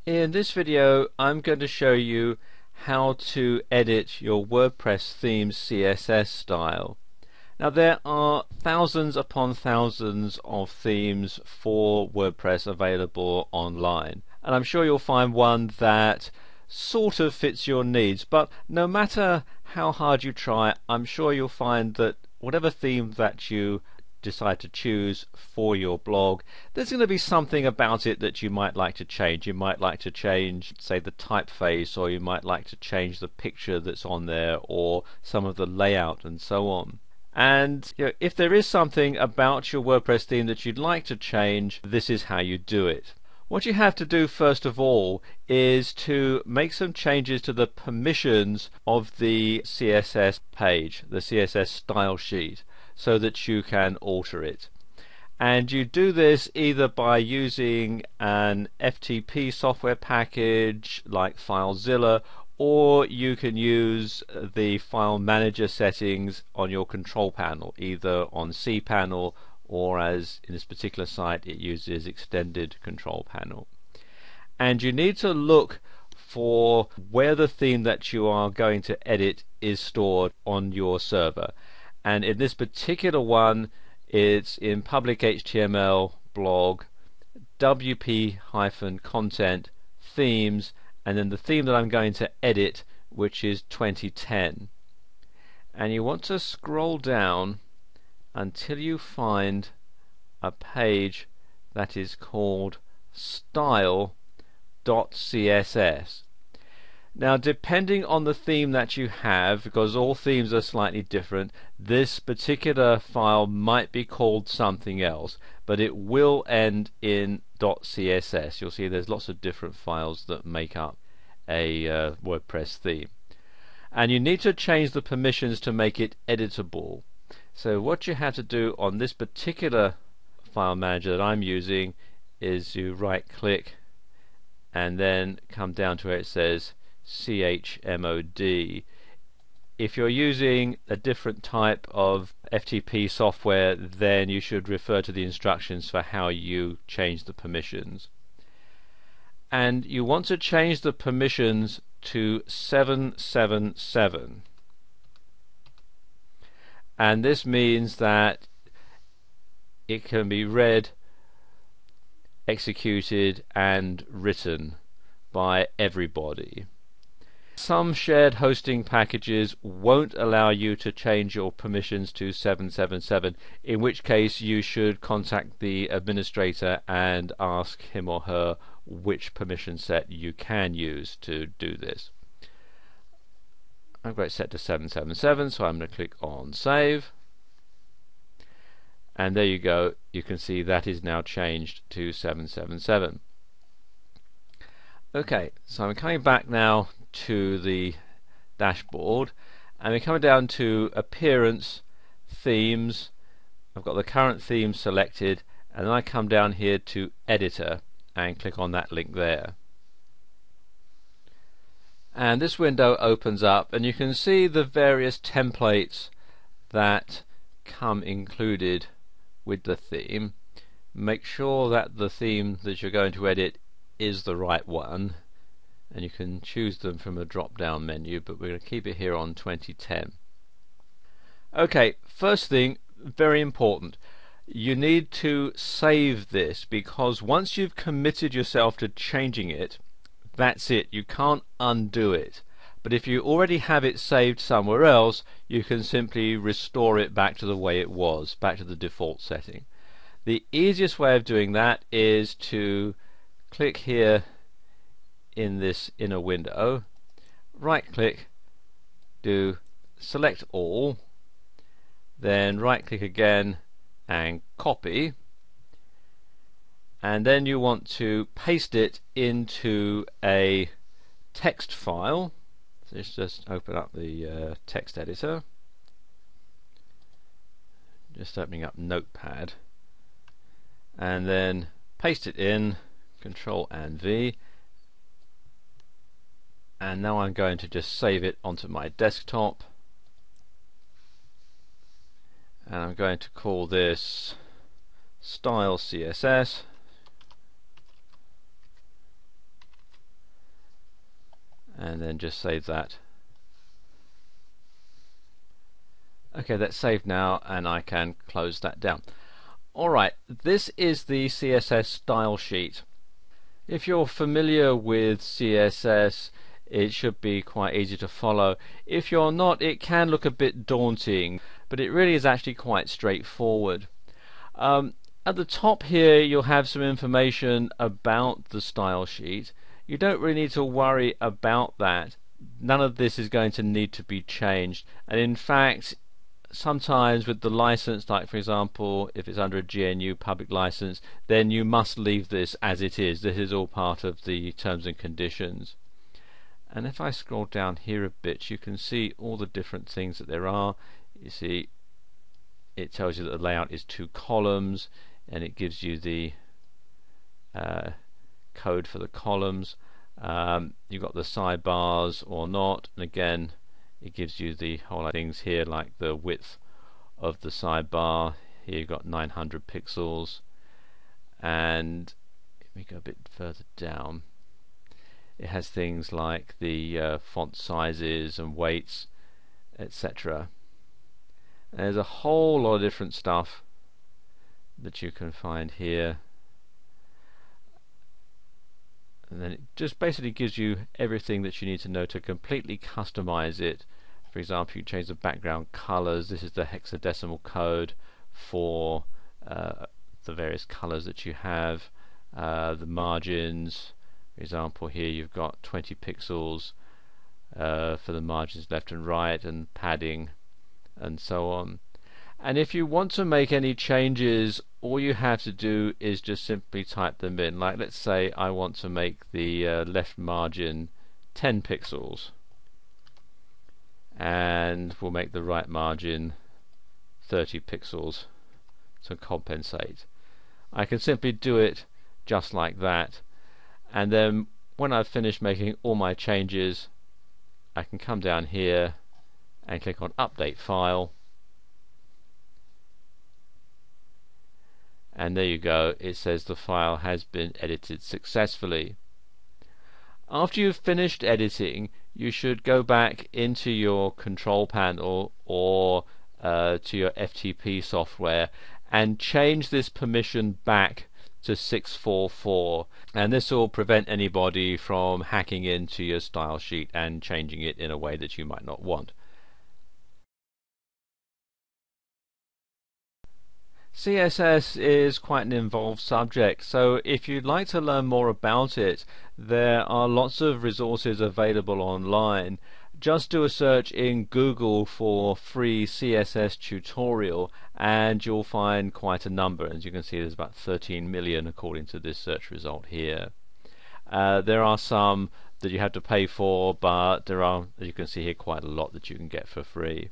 In this video I'm going to show you how to edit your WordPress theme's CSS style. Now there are thousands upon thousands of themes for WordPress available online, and I'm sure you'll find one that sort of fits your needs, but no matter how hard you try, I'm sure you'll find that whatever theme that you decide to choose for your blog, there's going to be something about it that you might like to change. You might like to change, say, the typeface, or you might like to change the picture that's on there, or some of the layout and so on. And if there is something about your WordPress theme that you'd like to change, this is how you do it. What you have to do first of all is to make some changes to the permissions of the CSS page, the CSS style sheet, so that you can alter it. And you do this either by using an FTP software package like FileZilla, or you can use the file manager settings on your control panel, either on cPanel or, as in this particular site, it uses extended control panel. And you need to look for where the theme that you are going to edit is stored on your server. And in this particular one, it's in public HTML blog, WP-content themes, and then the theme that I'm going to edit, which is 2010. And you want to scroll down until you find a page that is called style.css. Now, depending on the theme that you have, because all themes are slightly different, this particular file might be called something else, but it will end in .css. You'll see there's lots of different files that make up a WordPress theme. And you need to change the permissions to make it editable. So what you have to do on this particular file manager that I'm using is you right click and then come down to where it says chmod. If you're using a different type of FTP software, then you should refer to the instructions for how you change the permissions. And you want to change the permissions to 777. And this means that it can be read, executed and written by everybody. Some shared hosting packages won't allow you to change your permissions to 777, in which case you should contact the administrator and ask him or her which permission set you can use to do this. I've got it set to 777, so I'm going to click on Save. And there you go, you can see that is now changed to 777. Okay, so I'm coming back now to the dashboard, and we're coming down to Appearance, Themes. I've got the current theme selected, and then I come down here to Editor and click on that link there. And this window opens up, and you can see the various templates that come included with the theme. Make sure that the theme that you're going to edit is the right one, and you can choose them from a drop down menu, but we're going to keep it here on 2010. Okay, first thing, very important, you need to save this, because once you've committed yourself to changing it, that's it, you can't undo it. But if you already have it saved somewhere else, you can simply restore it back to the way it was, back to the default setting. The easiest way of doing that is to click here in this inner window, right click, do select all, then right click again and copy, and then you want to paste it into a text file. So let's just open up the text editor, just opening up Notepad, and then paste it in, Control and V, and now I'm going to just save it onto my desktop, and I'm going to call this Style CSS, and then just save that. Okay, that's saved now, and I can close that down. Alright, this is the CSS style sheet. If you're familiar with CSS, it should be quite easy to follow. If you're not, it can look a bit daunting, but it really is actually quite straightforward. At the top here, you'll have some information about the style sheet. You don't really need to worry about that. None of this is going to need to be changed, and in fact, sometimes with the license, like for example if it's under a GNU public license, then you must leave this as it is. This is all part of the terms and conditions. And if I scroll down here a bit, you can see all the different things that there are. You see it tells you that the layout is 2 columns, and it gives you the code for the columns. You've got the sidebars or not, and again it gives you the whole lot of things here, like the width of the sidebar. Here you've got 900 pixels, and if we go a bit further down, it has things like the font sizes and weights, etc. There's a whole lot of different stuff that you can find here, and then it just basically gives you everything that you need to know to completely customize it. For example, you change the background colors. This is the hexadecimal code for the various colors that you have. The margins, for example, here you've got 20 pixels for the margins left and right, and padding and so on. And if you want to make any changes, all you have to do is just simply type them in. Like, let's say I want to make the left margin 10 pixels, and we'll make the right margin 30 pixels to compensate. I can simply do it just like that, and then when I've finished making all my changes, I can come down here and click on Update File, and there you go, it says the file has been edited successfully. After you've finished editing, you should go back into your control panel or to your FTP software and change this permission back to 644, and this will prevent anybody from hacking into your style sheet and changing it in a way that you might not want. CSS is quite an involved subject, so if you'd like to learn more about it, there are lots of resources available online. Just do a search in Google for free CSS tutorial, and you'll find quite a number. As you can see, there's about 13 million according to this search result here. There are some that you have to pay for, but there are, as you can see here, quite a lot that you can get for free.